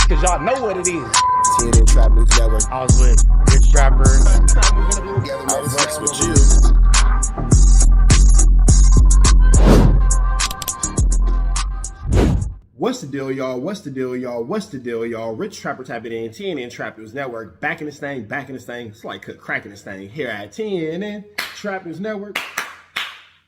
cause y'all know what it is. TN and Trap News Network. I was with Rich Trapper. I flex with you. What's the deal, y'all? What's the deal, y'all? What's the deal, y'all? Rich Trapper tapping in, TN Trap News Network. Back in this thing, back in this thing. It's like cracking this thing here at TN Trap News Network.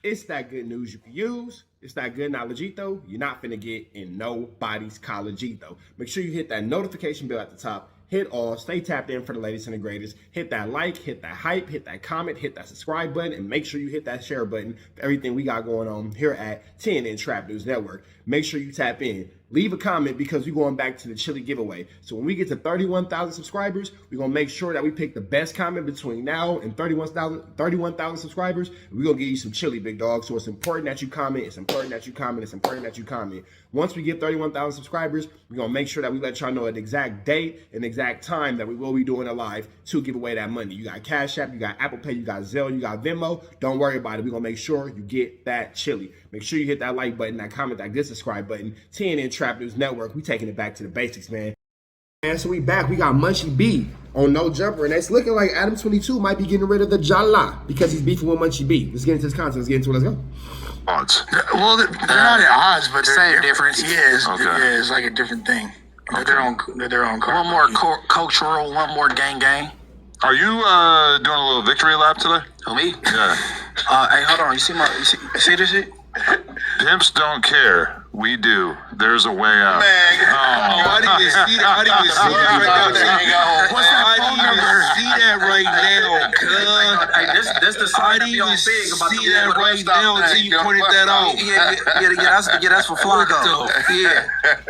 It's that good news you can use. It's that good knowledge-ito you're not finna get in nobody's college-ito. Make sure you hit that notification bell at the top. Hit all, stay tapped in for the latest and the greatest. Hit that like, hit that hype, hit that comment, hit that subscribe button, and make sure you hit that share button for everything we got going on here at TN Trap News Network. Make sure you tap in. Leave a comment because we're going back to the chili giveaway. So when we get to 31,000 subscribers, we're going to make sure that we pick the best comment between now and 31,000 subscribers. We're going to give you some chili, big dog. So it's important that you comment. It's important that you comment. It's important that you comment. Once we get 31,000 subscribers, we're going to make sure that we let y'all know an exact date and exact time that we will be doing a live to give away that money. You got Cash App, you got Apple Pay, you got Zelle, you got Venmo. Don't worry about it. We're going to make sure you get that chili. Make sure you hit that like button, that comment, that good subscribe button. TN Trap News Network. We taking it back to the basics, man. And so we back. We got Munchie B on No Jumper, and it's looking like Adam22 might be getting rid of the Jala because he's beefing with Munchie B. Let's get into this content. Let's get into it. Let's go. Odds. Well, they're not at odds, but same difference. Yeah, Okay. yeah, it's like a different thing. Okay. They're their own car. One more cultural, one more gang. Are you doing a little victory lap today? Who, me? Yeah. Hey, hold on. You see this shit? Pimps don't care. We do. There's a way out. Man, I didn't even see that. I didn't even see that right now. What's that phone number? See that right now, cuz. Hey, this the I sign didn't even big about see that right now until you pointed that out. that's for Flakko.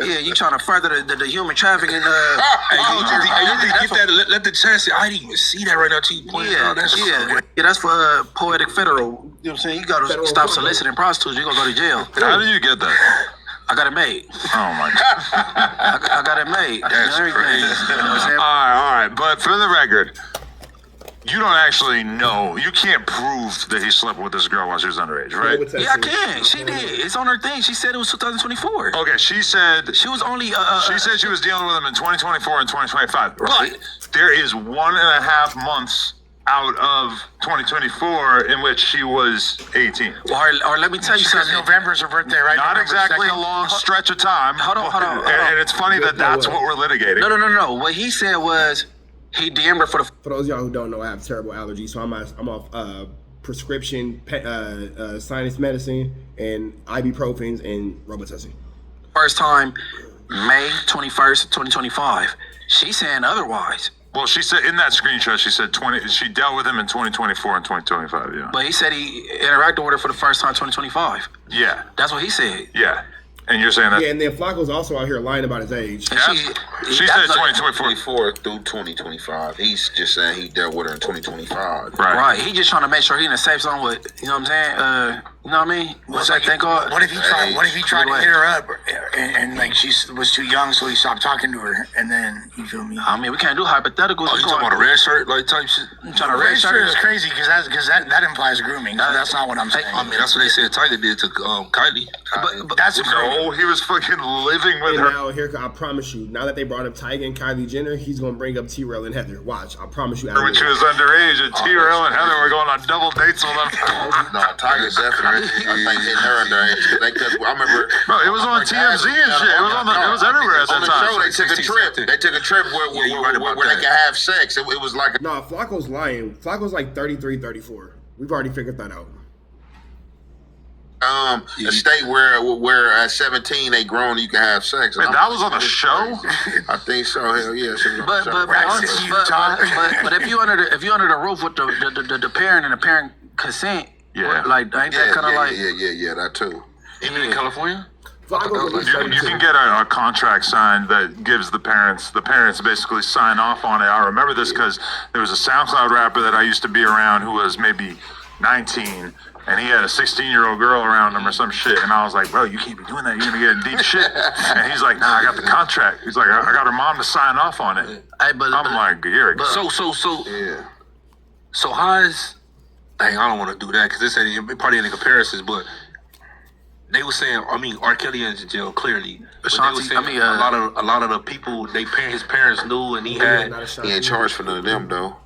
Yeah, you trying to further the human trafficking. Hey, you just get that. Let the chat say. I didn't even see that right now until you pointed it out. That's for poetic federal. You know what I'm saying? You gotta stop soliciting prostitutes. You're gonna go to jail. How did you get that? I got it made. Oh my God. I got it made. That's everything. crazy. You know what I'm saying? All right. But for the record, you don't actually know. You can't prove that he slept with this girl while she was underage, right? Yeah, I can. She did. It's on her thing. She said it was 2024. Okay, she said She was only. she said she was dealing with him in 2024 and 2025. Right. But there is 1.5 months out of 2024 in which she was 18. Or let me tell you something. November's her birthday, right? Not November exactly 2nd. a long stretch of time. Hold on. And it's funny that that's what we're litigating. No. What he said was he DM'd her for the. For those of y'all who don't know, I have terrible allergies, so I'm off prescription sinus medicine and ibuprofens and Robitussin. First time, May 21st, 2025. She's saying otherwise. Well, she said in that screenshot, she said she dealt with him in 2024 and 2025. Yeah. But he said he interacted with her for the first time 2025. Yeah. That's what he said. Yeah. And you're saying that? Yeah, and then Flacco's also out here lying about his age. And She said 2024. 2024 through 2025. He's just saying he dealt with her in 2025. Right. He just trying to make sure he in a safe zone with, you know what I'm saying? You know what I mean? What's that thing called? What if he tried to hit her up and like she was too young, so he stopped talking to her, and then you feel me? I mean, we can't do hypotheticals. Oh, you talking about a red shirt like type shit? I'm trying to Red red shirt is shirt. crazy because that implies grooming. That's not what I'm saying. I mean, that's what they said Tiger did to Kylie. But That's No, he was fucking living with And her. now here, I promise you, now that they brought up Tyga and Kylie Jenner, he's gonna bring up T-Rail and Heather. Watch, I promise you. When she was underage, and T-Rail and Heather were going on double dates with them. No, Tiger definitely. I think hitting her underage. I remember. Bro, it was on TMZ and shit. It was everywhere at that On the time. show, they took a trip. They took a trip where they could have sex. It was like a. No, Flacco's lying. Flacco's like 33, 34. We've already figured that out. A state where at 17 they grown, you can have sex. Man, that was on the show? I think so. Hell yeah. But if you under the roof with the parent and the parent consent, Yeah. like ain't that kind of like Yeah, that too. even in California? Flacco's at least You 32. can get a contract signed that gives the parents basically sign off on it. I remember this because there was a SoundCloud rapper that I used to be around who was maybe 19, and he had a 16-year-old girl around him or some shit. And I was like, bro, you can't be doing that. You're going to get in deep shit. And he's like, nah, I got the contract. He's like, I got her mom to sign off on it. Hey, I'm like, here it goes. Yeah. So how is? Dang, I don't want to do that because this ain't part of any comparisons, but they were saying, I mean, R. Kelly in jail clearly. But they Ashanti, were saying I mean, a lot of the people, his parents knew, and he had. He ain't charged for none of them though.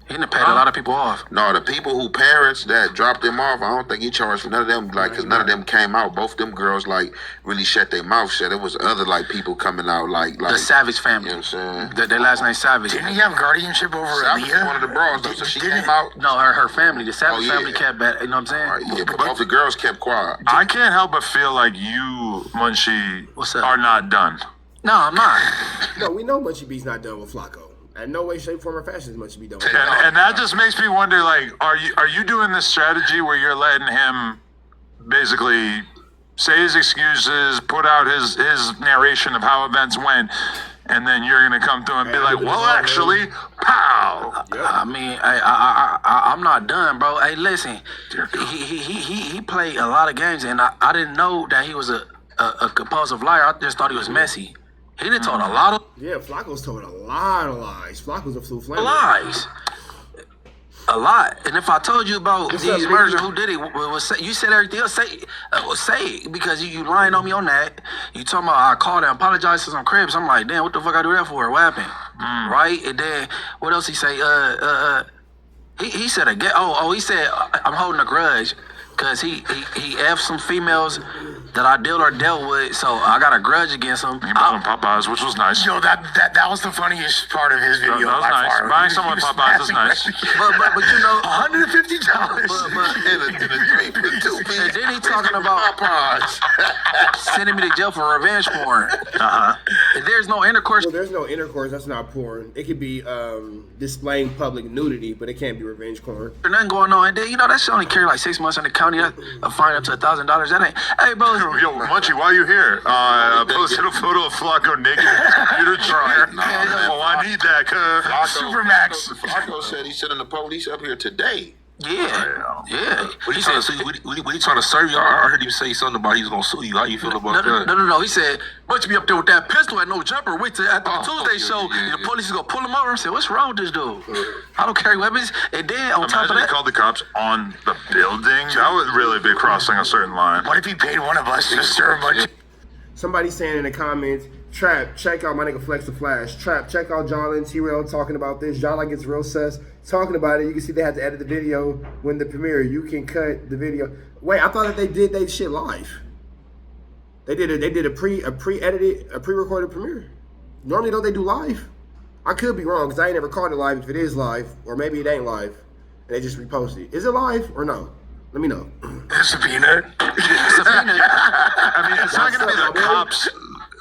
He done paid a lot of people off. No, the people who parents that dropped them off, I don't think he charged for none of them. Like, cause none of them came out. Both them girls like really shut their mouth shut. It was other like people coming out like The Savage family. You know what I'm saying? Their last name Savage. Didn't he have guardianship over That was Aaliyah? one of the bros though. So she Didn't- came out. No, her family. The Savage yeah. family kept that. You know what I'm saying? All right, yeah, but both the girls kept quiet. I can't help but feel like you, Munchie, What's up? are not done. No, I'm not. No, we know Munchie B's not done with Flacco. And no way, shape, form, or fashion is Munchie B done with And that just makes me wonder, like, are you doing this strategy where you're letting him basically say his excuses, put out his narration of how events went, and then you're gonna come through and be like, well, actually, pow. I mean, I'm not done, bro. Hey, listen, he played a lot of games, and I didn't know that he was a compulsive liar. I just thought he was messy. He done told a lot of Yeah, Flacco's told a lot of lies. Flacco's a flu flamer. lies. A lot. And if I told you about What's these up, murders, nigga? who did it, you said everything else. Say it, because you lying on me on that. You talking about I called and apologized to some cribs. I'm like, damn, what the fuck I do that for? What happened? Right? And then what else he say? He said he said I'm holding a grudge because he F'd some females that I dealt with, so I got a grudge against him. He bought him Popeyes, which was nice. Yo, that was the funniest part of his video. That was by nice. far. Buying He someone was Popeyes is laughing nice. like- But you know, $150. and then he talking about sending me to jail for revenge porn. And there's no intercourse. Well, there's no intercourse. That's not porn. It could be displaying public nudity, but it can't be revenge porn. There's nothing going on. And then, that shit only carry like 6 months in the county. A fine up to $1,000. That ain't. Hey, bro. Yo, Munchie, why you here? I posted a photo of Flakko naked in his computer dryer. Oh, I need that, cuz. Supermax. Flacco said he's sending the police up here today. Yeah. When he trying to sue you, when he trying to serve you, I heard him say something about he was gonna sue you. How you feel about that? No. He said, "Bunch be up there with that pistol at no jumper. Wait till after the Tuesday show, yeah. the police is gonna pull him over." I said, "What's wrong with this dude? I don't carry weapons." And then on top Imagine of he that, called the cops on the building. That would really be crossing a certain line. What if he paid one of us to serve much? Somebody saying in the comments, Trap, check out my nigga Flex the Flash. Trap, check out John and T-Rail talking about this. John like it's real sus talking about it. You can see they had to edit the video when the premiere. You can cut the video. Wait, I thought that they did that shit live. They did a pre-recorded premiere. Normally don't they do live? I could be wrong because I ain't never caught it live if it is live, or maybe it ain't live and they just reposted it. Is it live or no? Let me know. Subpoena. I mean, it's not going to be the cops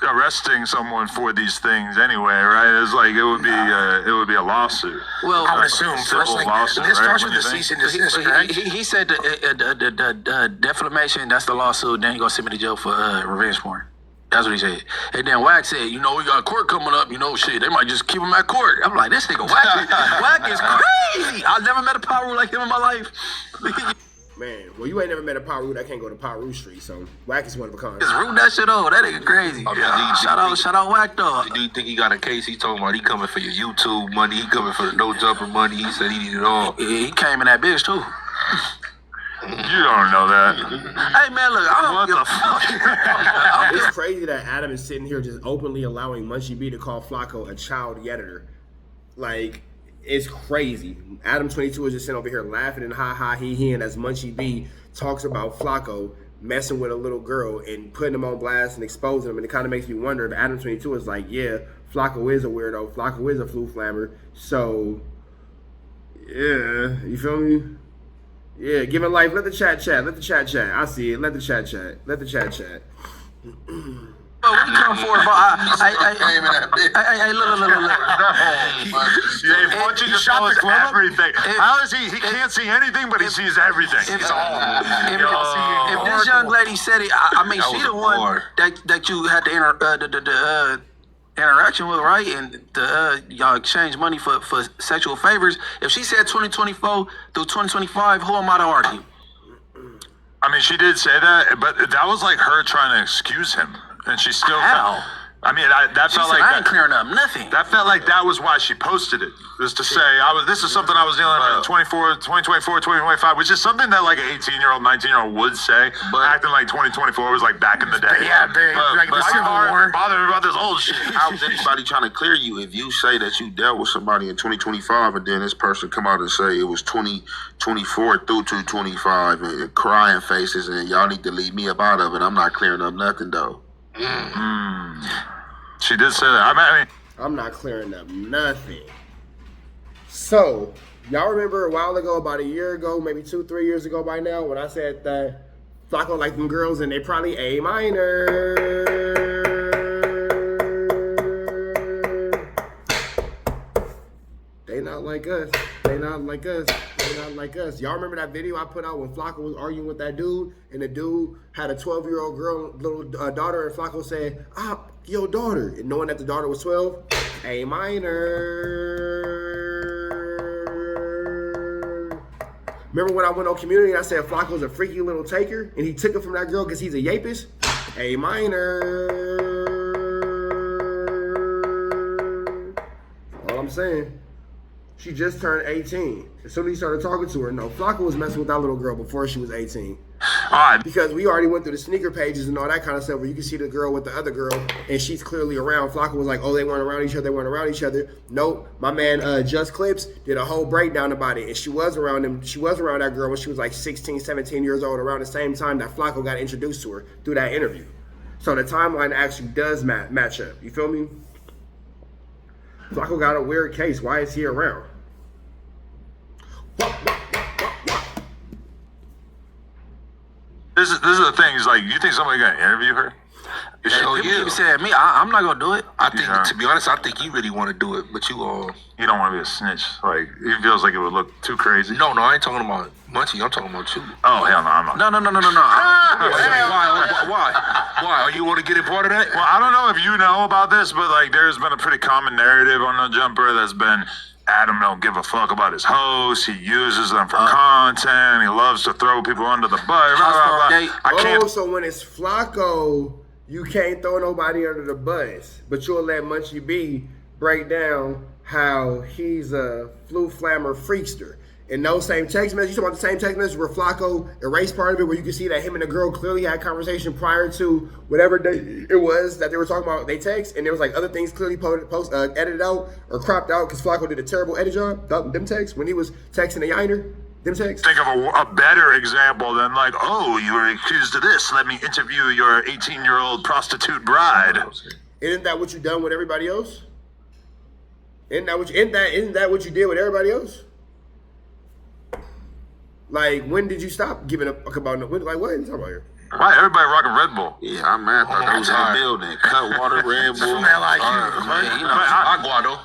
arresting someone for these things anyway, right? It's like it would be a lawsuit. well, I would assume. Civil First thing, lawsuit, this right? starts What with do the you cease think? and desist, correct? he said the defamation, that's the lawsuit. Then he gonna send me to jail for revenge porn. That's what he said. And then Wack said, we got court coming up. Shit, they might just keep him at court. I'm like, this nigga Wack is crazy. I've never met a power like him in my life. Man, well, you ain't never met a Paru that can't go to Paru Street, so Wack is one of a kind. Just root that shit over. That nigga crazy. Shout out Wack dog. Do you think he got a case? He talking about he coming for your YouTube money. He coming for the no jumper money. He said he need it all. Yeah, he came in that bitch too. You don't know that. Hey man, look, I don't What give the a fuck. It's crazy that Adam is sitting here just openly allowing Munchie B to call Flacco a child editor. Like, it's crazy. Adam22 is just sitting over here laughing and ha he and as Munchie B talks about Flacco messing with a little girl and putting him on blast and exposing him. And it kind of makes me wonder if Adam22 is like, yeah, Flacco is a weirdo. Flacco is a flu flammer. So, yeah, you feel me? Yeah, giving life. Let the chat. Let the chat. I see it. Let the chat. Let the chat. What you come for, bro? Came in that bitch. Hey, look. Yeah, Munchie just knows everything. How is he? He can't see anything, but he sees everything. It's all. If this young lady said it, I mean, she the one that you had the interaction with, right? And y'all exchange money for sexual favors. If she said 2024 through 2025, who am I to argue? I mean, she did say that, but that was like her trying to excuse him, and she still. How? I mean, that She felt said, like I ain't clearing up nothing. that felt like that was why she posted it. Was to say, this is something I was dealing with in 2024, 2025, which is something that like an 18-year-old, 19-year-old would say. But acting like 2024 was like back in the day. Yeah, like the Why Civil you War. bothering me about this old shit? how's anybody trying to clear you if you say that you dealt with somebody in 2025 and then this person come out and say it was 2024 through 2025 and crying faces and y'all need to leave me up out of it? I'm not clearing up nothing though. She did say that. I mean, I'm not clearing up nothing. So, y'all remember a while ago, about a year ago, maybe 2-3 years ago by now, when I said that Flakko like them girls and they probably A minor. They not like us. They not like us. They not like us. Y'all remember that video I put out when Flakko was arguing with that dude, and the dude had a 12-year-old girl, little daughter, and Flakko said, your daughter, and knowing that the daughter was 12, A minor. Remember when I went on Community and I said Flacco's a freaky little taker, and he took it from that girl because he's a yapist? A minor. All I'm saying. She just turned 18. As soon as he started talking to her, no, Flakko was messing with that little girl before she was 18. Because we already went through the sneaker pages and all that kind of stuff where you can see the girl with the other girl and she's clearly around. Flakko was like, oh, they weren't around each other, they weren't around each other. Nope. My man Just Clips did a whole breakdown about it, and she was around him. She was around that girl when she was like 16, 17 years old, around the same time that Flakko got introduced to her through that interview. So the timeline actually does match up. You feel me? Flakko got a weird case. Why is he around? this is the thing. Is like, you think somebody gonna interview her? You said me. I'm not gonna do it. I think, to be honest, I think you really want to do it, but you don't want to be a snitch. Like, it feels like it would look too crazy. No, I ain't talking about Munchie. I'm talking about you. Oh hell no, I'm not. No. Why? Are you want to get a part of that? Well, I don't know if you know about this, but like, there's been a pretty common narrative on The Jumper that's been Adam don't give a fuck about his hosts. He uses them for content. He loves to throw people under the bus. I can't. So when it's Flakko, you can't throw nobody under the bus, but you'll let Munchie B break down how he's a flammer freakster. In those same text messages, you talk about the same text message where Flakko erased part of it, where you can see that him and the girl clearly had a conversation prior to whatever day it was that they were talking about. They text, and there was like other things clearly edited out or cropped out because Flakko did a terrible edit job. Them texts when he was texting the Yiner. Them texts. Think of a better example than like, oh, you were accused of this. Let me interview your 18-year-old prostitute bride. Isn't that what you done with everybody else? Isn't that what you did with everybody else? Like, when did you stop giving a fuck about like what are you talking about here? Why everybody rocking Red Bull? Yeah, I'm mad. I thought they was in the building. Cutwater, Red Bull.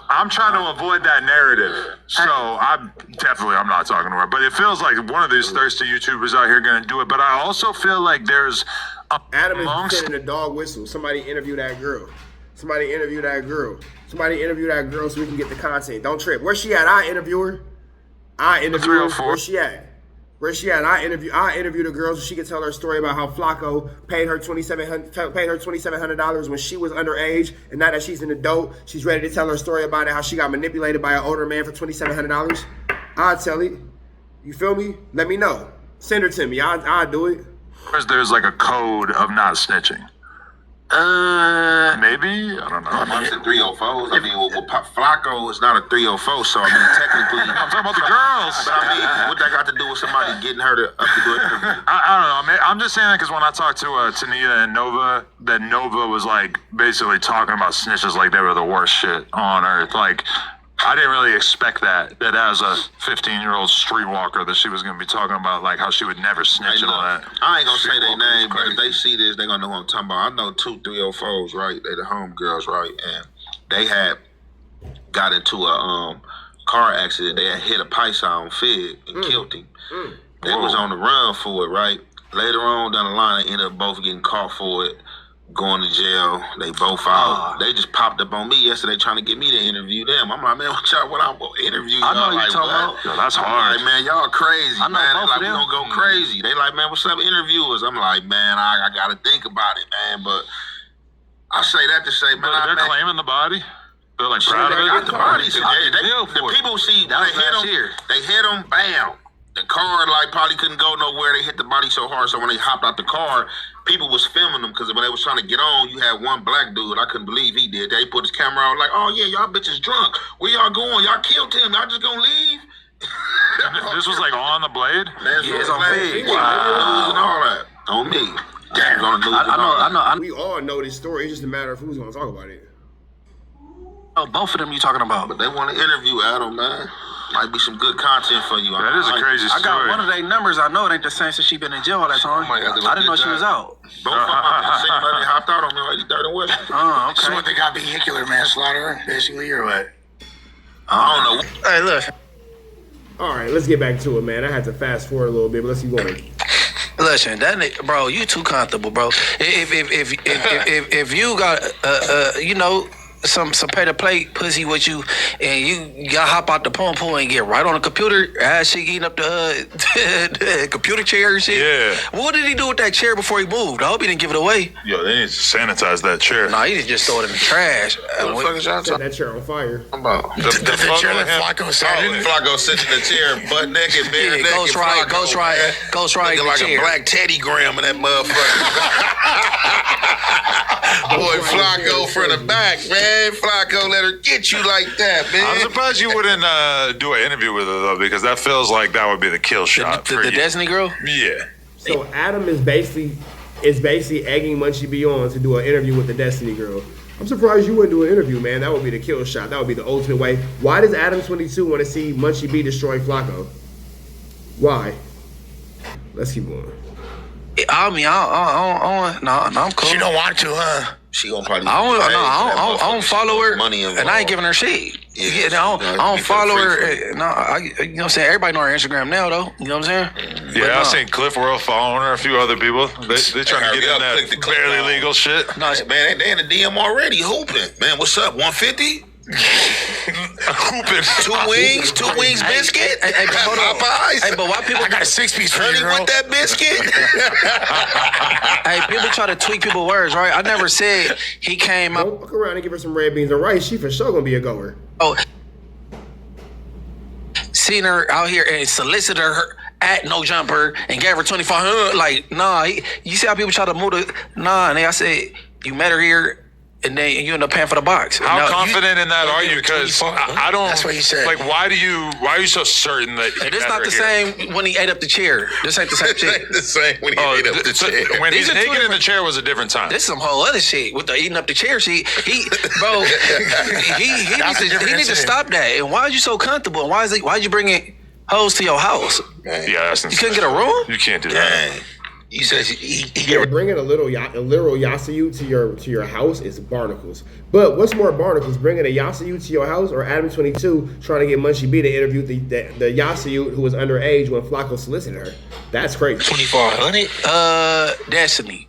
I'm trying to avoid that narrative. So I'm not talking to her. But it feels like one of these thirsty YouTubers out here going to do it. But I also feel like there's Adam is sending a dog whistle. Somebody interview that girl. Somebody interview that girl so we can get the content. Don't trip. Where's she at? I interview her. Where's she at? I interview the girl so she can tell her story about how Flakko paid her $2,700 when she was underage, and now that she's an adult, she's ready to tell her story about it, how she got manipulated by an older man for $2,700. I'll tell it. You feel me? Let me know. Send her to me. I'll do it. There's like a code of not snitching. Maybe? I don't know. It's a 304s. I mean, Flakko is not a 304, so I mean, technically. I'm talking about the girls. But I mean, what that got to do with somebody getting her to do an interview? I don't know. I'm just saying that because when I talked to Tanita and Nova, that Nova was like basically talking about snitches like they were the worst shit on earth. Like, I didn't really expect that as a 15-year-old streetwalker that she was going to be talking about like how she would never snitch and all that. I ain't going to say their name, but if they see this, they going to know what I'm talking about. I know 2 304s, right? They the homegirls, right? And they had got into a car accident. They had hit a Python on Fig and killed him. They was on the run for it, right? Later on down the line, they ended up both getting caught for it. Going to jail, they both out. They just popped up on me yesterday trying to get me to interview them. I'm like, man, what I'm going to interview y'all? I know like, you talking about. Yo, that's hard. Like, man, y'all crazy, I know man. They both like, of we them. gonna go crazy. They like, man, what's up, interviewers? I'm like, man, I got to think about it, man. But I say that to say, man, They're claiming the body. They're like proud of they it. got the bodies. They The people see, they hit them, bam. The car like probably couldn't go nowhere. They hit the body so hard, so when they hopped out the car, people was filming them because when they was trying to get on, you had one black dude. I couldn't believe he did. They put his camera out like, oh yeah, y'all bitches drunk. Where y'all going? Y'all killed him. Y'all just gonna leave? This was like on the blade. Yeah, it's on page. Wow. And all that on me. Damn. I We all know this story. It's just a matter of who's going to talk about it. know both of them you talking about. But they want to interview Adam, man. Might be some good content for you. That is a crazy I story. got one of their numbers. I know it ain't the same since she been in jail all that time. Somebody got to I didn't know look she at was that. out. Both of them hopped out on me like 3rd and West. Oh, So okay. what, they got vehicular manslaughter, basically, or what? I don't know. Hey, look. All right, let's get back to it, man. I had to fast forward a little bit, but let's keep going. Listen, that nigga, bro, you too comfortable, bro. If you got you know, some pay to play pussy with you, and you gotta hop out the pool and get right on the computer, ass shit eating up the computer chair and shit. Yeah. What did he do with that chair before he moved? I hope he didn't give it away. Yo, they need to sanitize that chair. Nah, he just throw it in the trash. What the fuck is y'all Set talking that chair on fire. about? The photo chair of that him- Flakko sat in. Flacco sitting in the chair, butt naked, bare Yeah, naked. Ghost Ride, Flacco, man. Ghost Ride Looking the like chair. a black Teddy Graham in that motherfucker. Boy, Flacco from the back, man. Flacco let her get you like that, man. I'm surprised you wouldn't do an interview with her though, because that feels like that would be the kill shot for The you. Destiny girl? Yeah. So Adam is basically egging Munchie B on to do an interview with the Destiny girl. I'm surprised you wouldn't do an interview, man. That would be the kill shot. That would be the ultimate way. Why does Adam22 want to see Munchie B destroy Flacco? Why? Let's keep going. I mean, I'm cool. She don't want to, huh? She gonna probably. I don't follow her, Money involved. and I ain't giving her shit. Yeah, I don't follow her. free. You know what I'm saying? Everybody know her Instagram now, though. You know what I'm saying? Yeah, I've seen Cliff World following her, a few other people. They trying to Hurry get in up, click the that click barely now. legal shit. No, Man, they in the DM already hooping. Man, what's up? 150? Hooping. Two wings biscuit. Hey, but hold on. Popeyes. Hey, but why people? I got a 6-piece for you, Honey girl. with that biscuit. Hey, people try to tweak people's words, right? I never said he came out. Don't fuck around and give her some red beans and rice. She for sure gonna be a goer. Oh, seen her out here and solicited her at No Jumper and gave her 2500. Like, nah, you see how people try to move the nah. And then I said you met her here. And then you end up paying for the box. How Now, confident in that are you? Because I don't. That's what he said. Like, why are you so certain that? This not the same when he ate up the chair. This ain't the same shit. The same when he Oh, ate up the chair. when These he's are two naked in the different- chair was a different time. This is some whole other shit with the eating up the chair shit. He needs to stop that. And why are you so comfortable? And why'd you bring it hoes to your house? Yeah, that's You couldn't get a room? You can't do that. Dang. He says he Yeah, bringing a literal Yasayu to your house is barnacles. But what's more barnacles, bringing a Yasayu to your house or Adam22 trying to get Munchie B to interview the Yasayu who was underage when Flacco solicited her? That's crazy. 2,400. Destiny.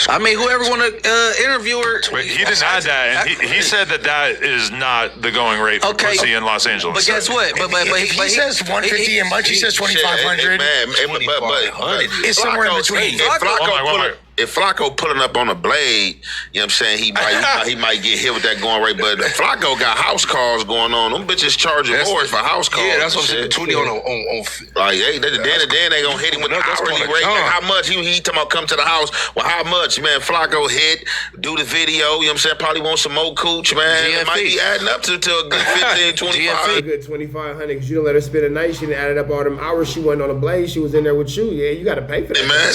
I mean, whoever want to interview her. But he denied that, and he said that is not the going rate for Okay. pussy in Los Angeles. But guess what? But He says 150 and Munchie says 2,500. Man, but It's somewhere in between. If Flacco pulling up on a blade, you know what I'm saying, he might get hit with that going rate. But Flacco got house calls going on. Them bitches charging more for house calls. Yeah, that's what I'm saying. and 20 shit. on Like, then they gonna hit him with the That's hourly kinda rate. dumb. Like, how much? He talking about come to the house. Well, how much, man? Flacco hit, do the video. You know what I'm saying? Probably want some more cooch, man. It might be adding up to a good 15, 25. A good 2,500 because you don't let her spend a night. She done added up all them hours she wasn't on the blade. She was in there with you. Yeah, you got to pay for that. Man,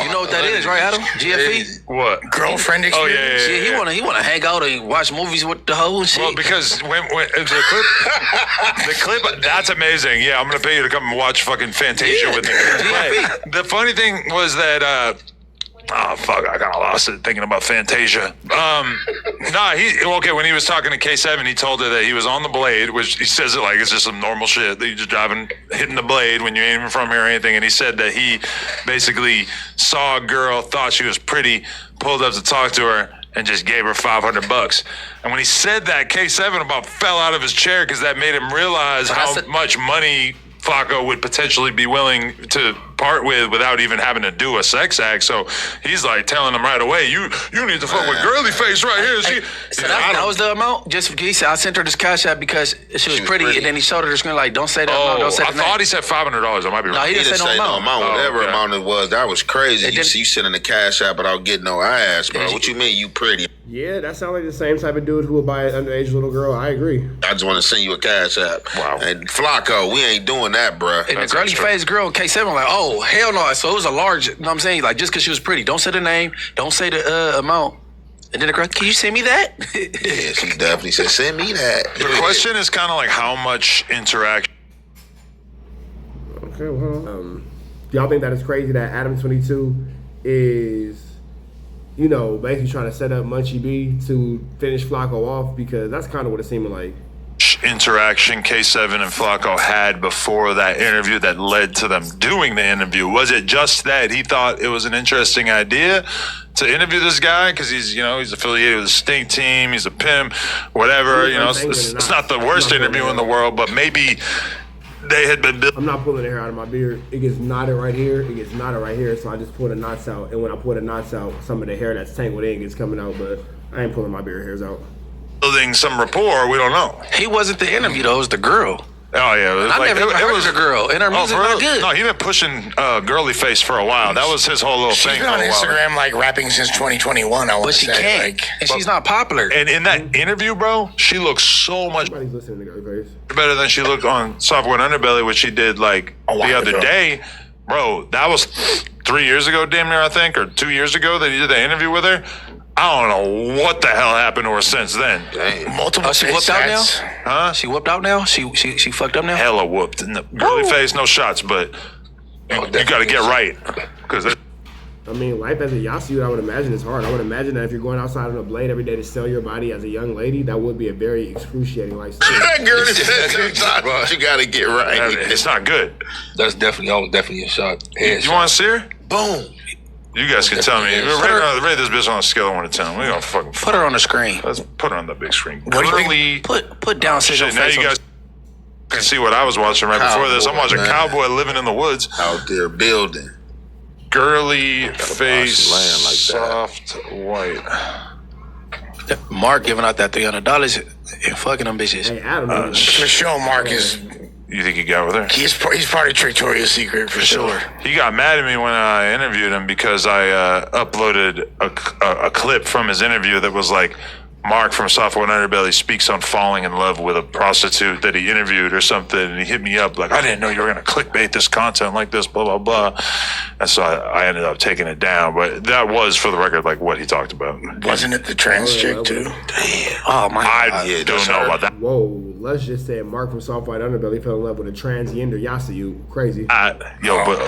You know what that is, right, Adam? GFE? What? Girlfriend Oh yeah, experience. yeah, yeah. He wanna hang out and watch movies with the hoe and shit. Well, because when the clip, that's amazing. Yeah, I'm gonna pay you to come and watch fucking Fantasia with me. But the funny thing was that, oh fuck, I kind of lost it thinking about Fantasia. When he was talking to K7, he told her that he was on the blade, which he says it like it's just some normal shit that you just driving, hitting the blade when you ain't even from here or anything. And he said that he basically saw a girl, thought she was pretty, pulled up to talk to her, and just gave her $500. And when he said that, K7 about fell out of his chair because that made him realize how much money Flakko would potentially be willing to part with without even having to do a sex act. So he's like telling him right away, you need to fuck with girly face right here. So that was the amount? Just he said I sent her this cash app because she was pretty, and then he showed her the screen like, don't say that amount, don't say I the thought name. he said $500. I might be wrong. No, he didn't say no amount. Whatever okay. amount it was, that was crazy. You sending the cash out without getting no ass, bro. Yeah, What you mean you pretty? Yeah, that sounds like the same type of dude who would buy an underage little girl. I agree. I just want to send you a cash app. Wow. And Flacco, we ain't doing that, bro. And the girly face girl in K7 like, oh, hell no. So it was a large, you know what I'm saying? Like, just because she was pretty. Don't say the name. Don't say the amount. And then the girl, can you send me that? Yeah, she definitely said, send me that. The question is kind of like how much interaction. Okay, well, do y'all think that it's crazy that Adam22 is, you know, basically trying to set up Munchie B to finish Flacco off? Because that's kind of what it seemed like. Interaction K7 and Flakko had before that interview that led to them doing the interview? Was it just that he thought it was an interesting idea to interview this guy because he's affiliated with the Stink Team, he's a pimp, whatever, it's not the worst interview in the world, but maybe they had been I'm not pulling the hair out of my beard. It gets knotted right here, it gets knotted right here, so I just pull the knots out, and when I pull the knots out, some of the hair that's tangled in gets coming out, but I ain't pulling my beard hairs out. building some rapport, we don't know. He wasn't the interview, though. It was the girl. Oh, yeah. I never even heard of the girl, and her music not good. No, he been pushing girly face for a while. That was his whole little thing. She's been on Instagram, like, rapping since 2021, I want But to she say. can't, and she's not popular. And in that interview, bro, she looks so much Everybody's listening to girly face. better than she looked on Software and Underbelly, which she did, like, the other day. Bro, that was 3 years ago, damn near, I think, or 2 years ago that he did the interview with her. I don't know what the hell happened to her since then. Damn. Multiple She whooped out now? Huh? She whooped out now? She fucked up now? Hella whooped. And the girly face, no shots, but you got to get right. Because I mean, life as a Yasu, I would imagine is hard. I would imagine that if you're going outside on a blade every day to sell your body as a young lady, that would be a very excruciating lifestyle. That girl said you got to get right. it's not good. That's definitely a shot. You want to see her? Boom. You guys can tell me. Rate this bitch on a scale of 1 to 10. We're going to fucking Put her on the screen. Let's put her on the big screen. What do you Girly. Put down Shit, Sizzle now face you on guys can see what I was watching right before this. I'm watching man. Cowboy Living in the Woods. Out there building. Girly face, land like that. soft white. Mark giving out that $300 and fucking them bitches. Hey, Adam, For sure, Mark is... You think he got with her? He's part of Victoria's Secret, for sure. He got mad at me when I interviewed him because I uploaded a clip from his interview that was like, Mark from Software and Underbelly speaks on falling in love with a prostitute that he interviewed or something, and he hit me up like, I didn't know you were going to clickbait this content like this, blah, blah, blah. And so I ended up taking it down, but that was, for the record, like what he talked about. Wasn't it the trans chick, too? Oh, my I God. don't know about that. whoa, let's just say Mark from Soft White Underbelly fell in love with a transgender Yasu. Crazy. But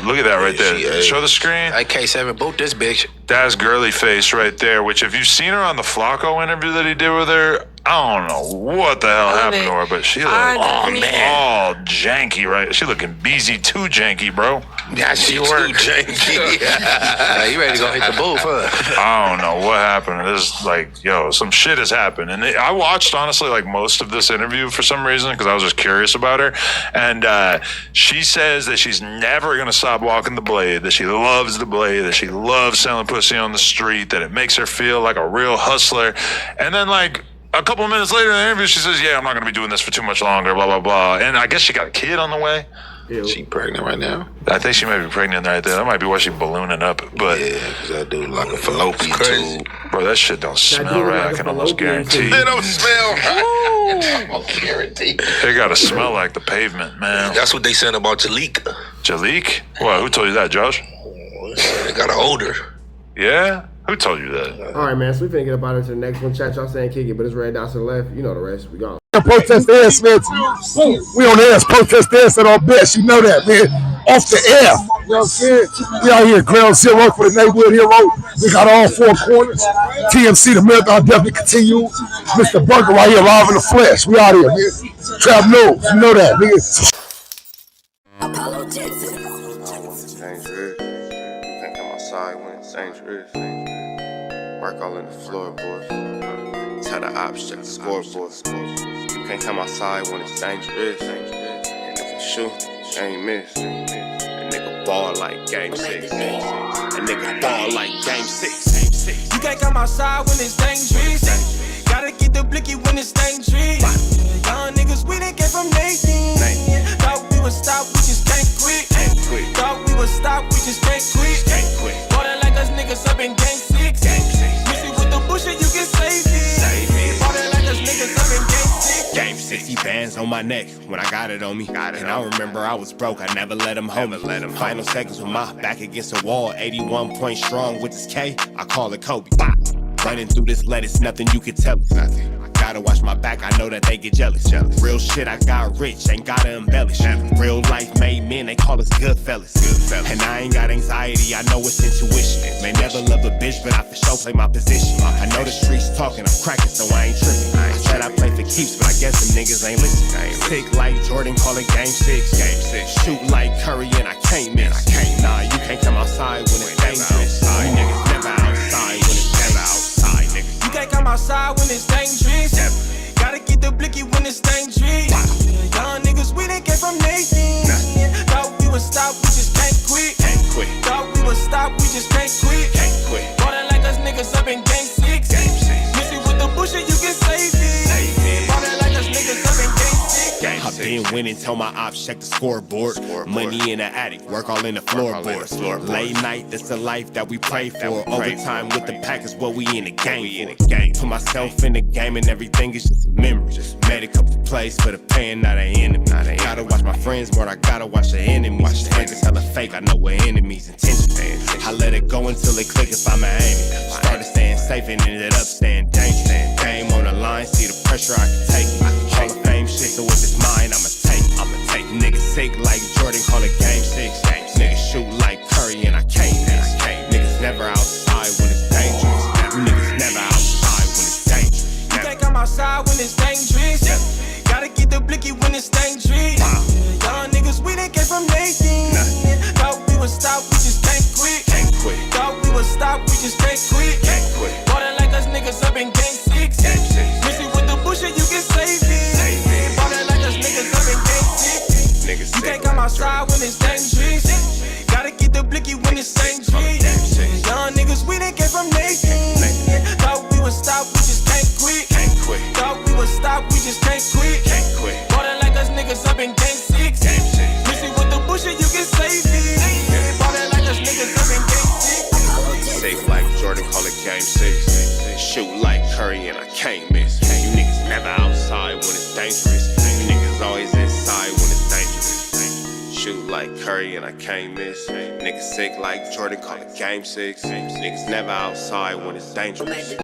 look at that right there. Show the screen. AK7, boot this bitch. That's girly face right there, which if you've seen her on the Flacco interview that he did with her, I don't know what the hell happened to her, but she looked all janky, right? She looking BZ2 janky, bro. Yeah, she worked. Yeah, you ready to go hit the booth, huh? I don't know what happened. There's like, some shit has happened. And I watched, honestly, like most of this interview for some reason because I was just curious about her. And she says that she's never going to stop walking the blade, that she loves the blade, that she loves selling pussy on the street, that it makes her feel like a real hustler. And then, like, a couple of minutes later in the interview, she says, I'm not going to be doing this for too much longer, blah, blah, blah. And I guess she got a kid on the way. Ew. She pregnant right now? I think she might be pregnant right there. That might be why she ballooning up. But Yeah, because that dude like a fallopian tube. bro, that shit don't smell dude right. like I a can almost fallopian guarantee. tube. They don't smell right. I'm guarantee. They gotta smell like the pavement, man. That's what they said about Jalik. Jalik? What? Who told you that, Josh? They got an older. Yeah? Who told you that? All right, man, so we finna get up out of to the next one. Chat, y'all saying kick it, but it's red dots to the left. You know the rest. We gone. Protest the air, Smith. We on the air, protest the air at our best. You know that, man. Off the air. You know what I'm saying? We out here, ground zero for the neighborhood hero. We got all four corners. TMC, the marathon definitely continue. Mr. Burger right here, live in the flesh. We out here, man. Trap news. You know that, nigga. Work all in the floorboards. Tell the ops check the scoreboard. You can't come outside when it's dangerous. And if Shoot, ain't miss. That nigga ball like game 6. That nigga ball like game 6. You can't come outside when it's dangerous. Gotta get the blicky when it's dangerous. Young niggas, we didn't get from Nathan. Thought we would stop, we just can't quit. Thought we would stop, we just can't quit. Ballin' like us niggas up in game 6. Missy with the bullshit, you can save it. Ballin' like us niggas up in game 6. Game 60 bands on my neck when I got it on me. And I remember I was broke, I never let him hold me. Final seconds with my back against the wall. 81 point strong with this K, I call it Kobe. Running through this lettuce, nothing you can tell us. Gotta watch my back, I know that they get jealous. Real shit, I got rich, ain't gotta embellish. Real life made men, they call us good fellas. And I ain't got anxiety, I know it's intuition. May never love a bitch, but I for sure play my position. I know the streets talking, I'm cracking, so I ain't tripping. I said I play for keeps, but I guess them niggas ain't listening. Sick like Jordan, call it game 6. Shoot like Curry, and I can't miss. Nah, you can't come outside when it's dangerous. You niggas never outside when it's outside, nigga. You can't come outside when it's dangerous. Gotta get the blicky when it's dangerous. Young niggas, we didn't get from Nathan. Thought we would stop, we just can't quit. Thought we would stop, we just can't quit. Ballin' like us niggas up in game 6. Missy with the bullshit, you can save it. Ballin' like us niggas up in game 6. I've been winning, tell my ops check the scoreboard. Money in the attic, work all in the floorboards. Late night, that's the life that we pray for. Overtime with the pack is what we in the game for. Put myself in the game and everything is just a memory. Made a couple plays for the pain, not an enemy. Gotta watch my friends more, I gotta watch the enemies. Friends is hella fake, I know what enemies' intentions. I let it go until it click if I'm aiming. Started staying safe and ended up staying dangerous. Game on the line, see the pressure I can take. Hall of Fame shit, so if it's mine, I'ma take. Niggas sick like Jordan, call it game 6. Niggas shoot like Curry and I can't miss. Niggas never outside when it's dangerous. Niggas never outside when it's dangerous. You can't come outside when it's dangerous. Gotta get the blicky when it's dangerous. Young niggas, we didn't get from Nathan. Thought we would stop, we just can't quit. Thought we would stop, we just can't quit. Ballin' like us niggas up in game 6. Missy with the bullshit, you can save it. Ballin' like us niggas up in game 6. You can't come outside when it's dangerous. Gotta get the blicky when it's dangerous. Young niggas, we didn't get from Nathan. Thought we would stop, we just can't quit. Thought we would stop, we just can't quit. Ballin' like us niggas up in game 6. Missy with the bullshit, you can save it. Ballin' like us niggas up in game 6. Sick like Jordan, call it game 6. Shoot like Curry and I can't miss. You niggas never outside when it's dangerous. You niggas always inside when it's dangerous. Shoot like Curry and I can't miss. Niggas sick like Jordan, call it game 6. Niggas never outside when it's dangerous.